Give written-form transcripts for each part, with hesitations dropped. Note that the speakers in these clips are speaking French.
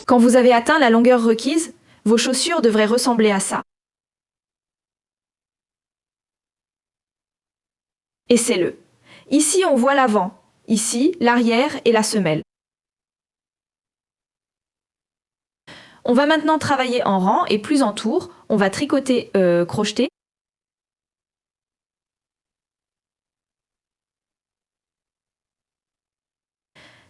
Quand vous avez atteint la longueur requise, vos chaussures devraient ressembler à ça. Essayez-le. Ici, on voit l'avant, ici, l'arrière et la semelle. On va maintenant travailler en rang et plus en tour. On va tricoter, crocheter.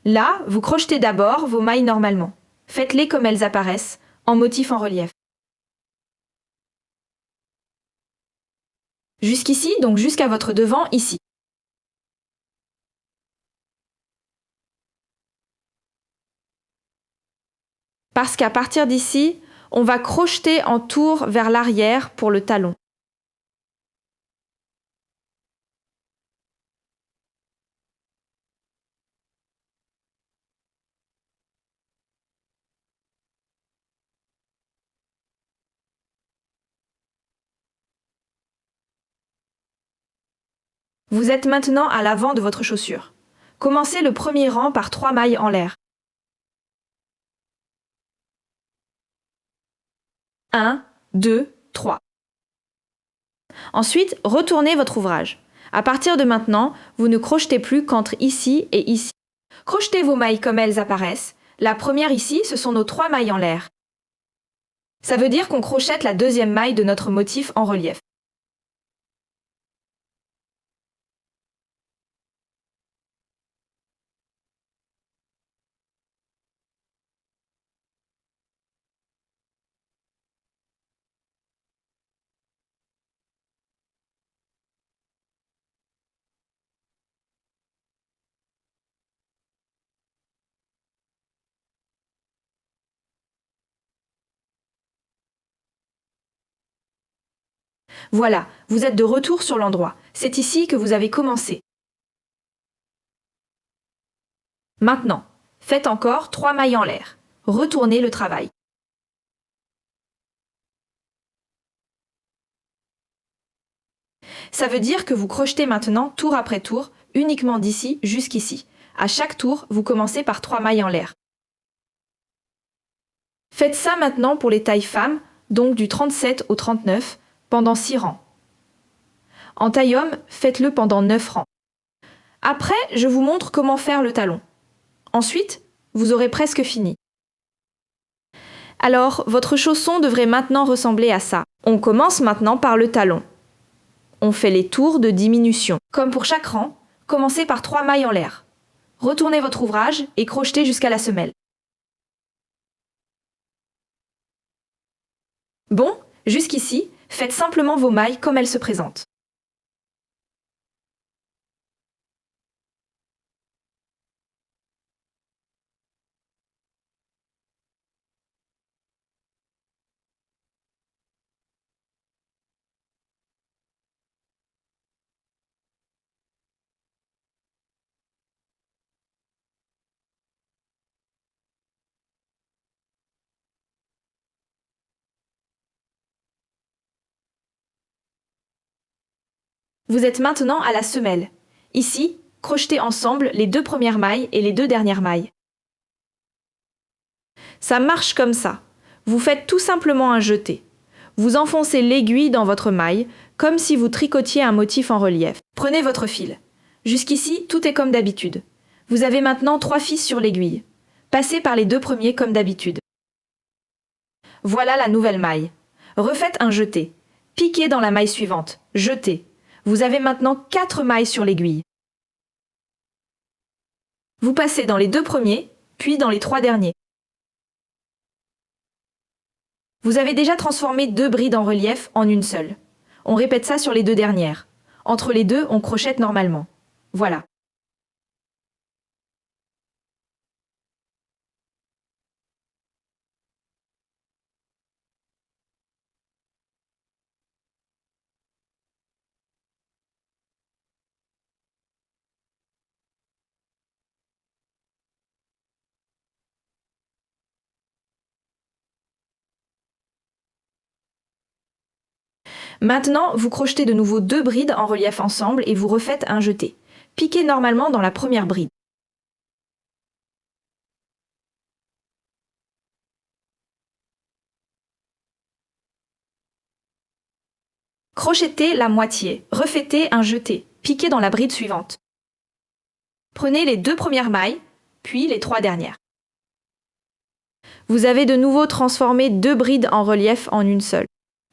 Là, vous crochetez d'abord vos mailles normalement. Faites-les comme elles apparaissent, en motif en relief. Jusqu'ici, donc jusqu'à votre devant, ici. Parce qu'à partir d'ici, on va crocheter en tour vers l'arrière pour le talon. Vous êtes maintenant à l'avant de votre chaussure. Commencez le premier rang par 3 mailles en l'air. 1, 2, 3. Ensuite, retournez votre ouvrage. À partir de maintenant, vous ne crochetez plus qu'entre ici et ici. Crochetez vos mailles comme elles apparaissent. La première ici, ce sont nos 3 mailles en l'air. Ça veut dire qu'on crochette la deuxième maille de notre motif en relief. Voilà, vous êtes de retour sur l'endroit. C'est ici que vous avez commencé. Maintenant, faites encore 3 mailles en l'air. Retournez le travail. Ça veut dire que vous crochetez maintenant tour après tour, uniquement d'ici jusqu'ici. À chaque tour, vous commencez par 3 mailles en l'air. Faites ça maintenant pour les tailles femmes, donc du 37 au 39, pendant 6 rangs. En taille homme, faites-le pendant 9 rangs. Après, je vous montre comment faire le talon. Ensuite, vous aurez presque fini. Alors, votre chausson devrait maintenant ressembler à ça. On commence maintenant par le talon. On fait les tours de diminution. Comme pour chaque rang, commencez par 3 mailles en l'air. Retournez votre ouvrage et crochetez jusqu'à la semelle. Bon, jusqu'ici, faites simplement vos mailles comme elles se présentent. Vous êtes maintenant à la semelle. Ici, crochetez ensemble les 2 premières mailles et les 2 dernières mailles. Ça marche comme ça. Vous faites tout simplement un jeté. Vous enfoncez l'aiguille dans votre maille, comme si vous tricotiez un motif en relief. Prenez votre fil. Jusqu'ici, tout est comme d'habitude. Vous avez maintenant 3 fils sur l'aiguille. Passez par les 2 premiers comme d'habitude. Voilà la nouvelle maille. Refaites un jeté. Piquez dans la maille suivante. Jetez. Vous avez maintenant 4 mailles sur l'aiguille. Vous passez dans les 2 premiers, puis dans les 3 derniers. Vous avez déjà transformé 2 brides en relief en une seule. On répète ça sur les 2 dernières. Entre les deux, on crochette normalement. Voilà. Maintenant, vous crochetez de nouveau 2 brides en relief ensemble et vous refaites un jeté. Piquez normalement dans la première bride. Crochetez la moitié, refaites un jeté, piquez dans la bride suivante. Prenez les 2 premières mailles, puis les 3 dernières. Vous avez de nouveau transformé 2 brides en relief en une seule.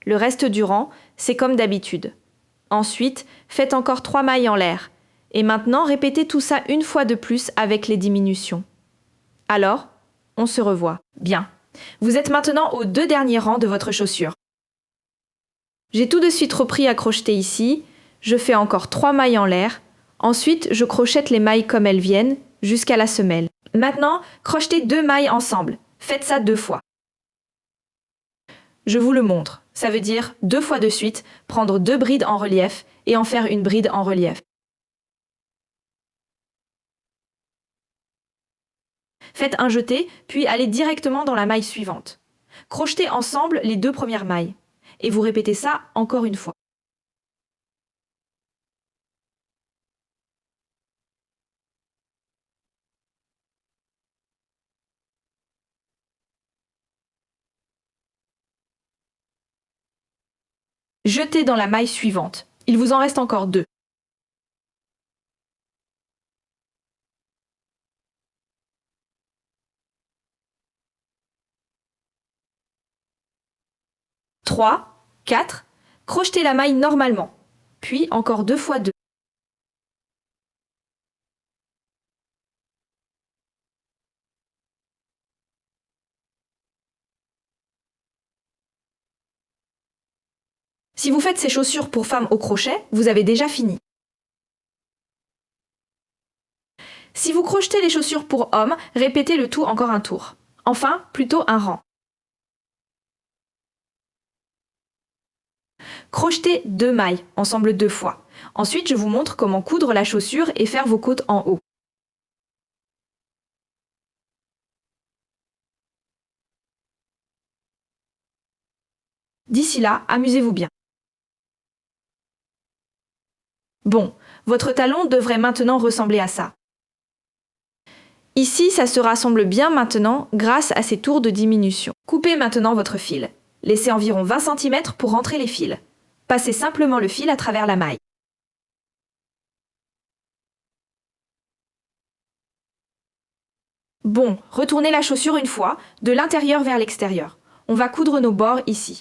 Le reste du rang, c'est comme d'habitude. Ensuite, faites encore 3 mailles en l'air. Et maintenant, répétez tout ça une fois de plus avec les diminutions. Alors, on se revoit. Bien. Vous êtes maintenant aux 2 derniers rangs de votre chaussure. J'ai tout de suite repris à crocheter ici. Je fais encore 3 mailles en l'air. Ensuite, je crochette les mailles comme elles viennent, jusqu'à la semelle. Maintenant, crochetez 2 mailles ensemble. Faites ça 2 fois. Je vous le montre. Ça veut dire 2 fois de suite, prendre 2 brides en relief et en faire une bride en relief. Faites un jeté, puis allez directement dans la maille suivante. Crochetez ensemble les 2 premières mailles. Et vous répétez ça encore une fois. Jetez dans la maille suivante. Il vous en reste encore 2. Trois, 4. Crochetez la maille normalement. Puis encore 2 fois 2. Si vous faites ces chaussures pour femmes au crochet, vous avez déjà fini. Si vous crochetez les chaussures pour hommes, répétez le tout encore un tour. Enfin, plutôt un rang. Crochetez 2 mailles, ensemble 2 fois. Ensuite, je vous montre comment coudre la chaussure et faire vos côtes en haut. D'ici là, amusez-vous bien. Bon, votre talon devrait maintenant ressembler à ça. Ici, ça se rassemble bien maintenant grâce à ces tours de diminution. Coupez maintenant votre fil. Laissez environ 20 cm pour rentrer les fils. Passez simplement le fil à travers la maille. Bon, retournez la chaussure une fois, de l'intérieur vers l'extérieur. On va coudre nos bords ici.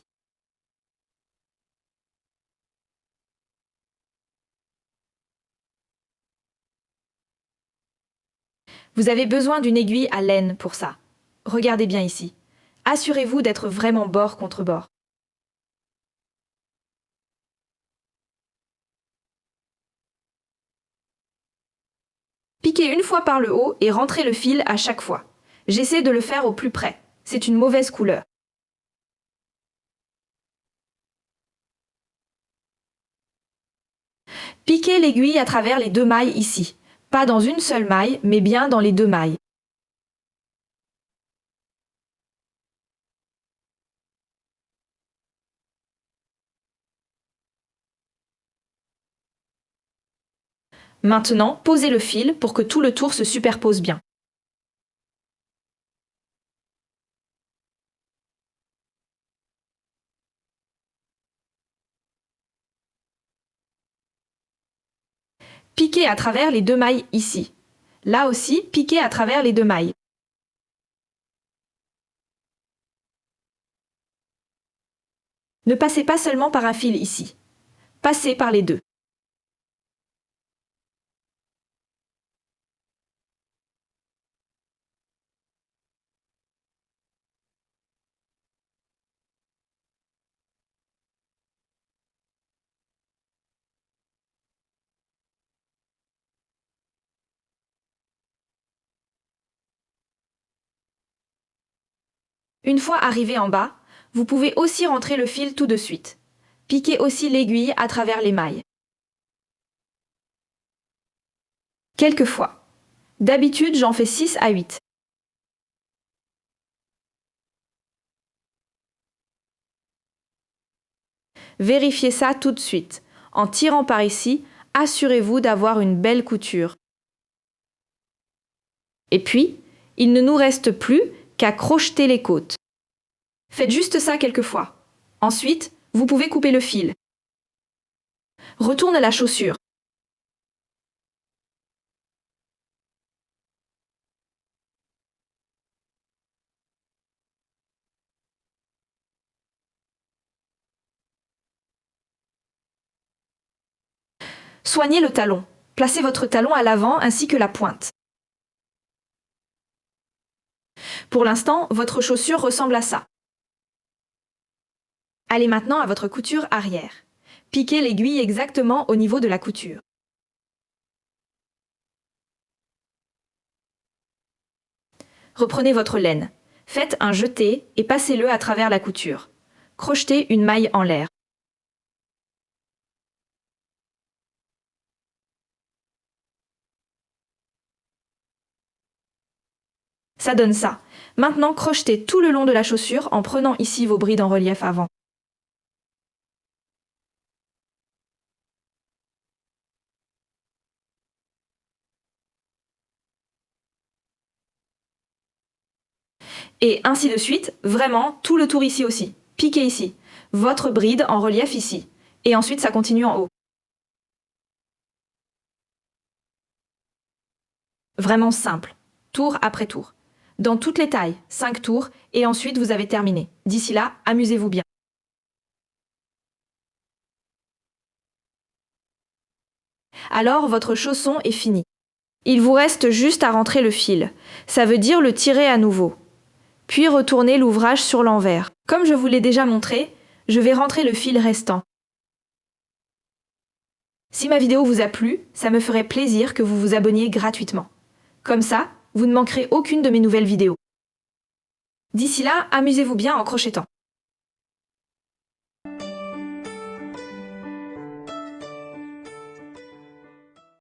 Vous avez besoin d'une aiguille à laine pour ça. Regardez bien ici. Assurez-vous d'être vraiment bord contre bord. Piquez une fois par le haut et rentrez le fil à chaque fois. J'essaie de le faire au plus près. C'est une mauvaise couleur. Piquez l'aiguille à travers les 2 mailles ici. Pas dans une seule maille, mais bien dans les 2 mailles. Maintenant, posez le fil pour que tout le tour se superpose bien. Piquez à travers les 2 mailles ici. Là aussi, piquez à travers les 2 mailles. Ne passez pas seulement par un fil ici. Passez par les 2. Une fois arrivé en bas, vous pouvez aussi rentrer le fil tout de suite. Piquez aussi l'aiguille à travers les mailles. Quelquefois. D'habitude, j'en fais 6 à 8. Vérifiez ça tout de suite. En tirant par ici, assurez-vous d'avoir une belle couture. Et puis, il ne nous reste plus qu'à crocheter les côtes. Faites juste ça quelques fois. Ensuite, vous pouvez couper le fil. Retourne la chaussure. Soignez le talon. Placez votre talon à l'avant ainsi que la pointe. Pour l'instant, votre chaussure ressemble à ça. Allez maintenant à votre couture arrière. Piquez l'aiguille exactement au niveau de la couture. Reprenez votre laine. Faites un jeté et passez-le à travers la couture. Crochetez une maille en l'air. Ça donne ça. Maintenant, crochetez tout le long de la chaussure en prenant ici vos brides en relief avant. Et ainsi de suite, vraiment tout le tour ici aussi. Piquez ici. Votre bride en relief ici. Et ensuite, ça continue en haut. Vraiment simple. Tour après tour. Dans toutes les tailles, 5 tours, et ensuite vous avez terminé. D'ici là, amusez-vous bien. Alors, votre chausson est fini. Il vous reste juste à rentrer le fil. Ça veut dire le tirer à nouveau. Puis retourner l'ouvrage sur l'envers. Comme je vous l'ai déjà montré, je vais rentrer le fil restant. Si ma vidéo vous a plu, ça me ferait plaisir que vous vous abonniez gratuitement. Comme ça, vous ne manquerez aucune de mes nouvelles vidéos. D'ici là, amusez-vous bien en crochetant.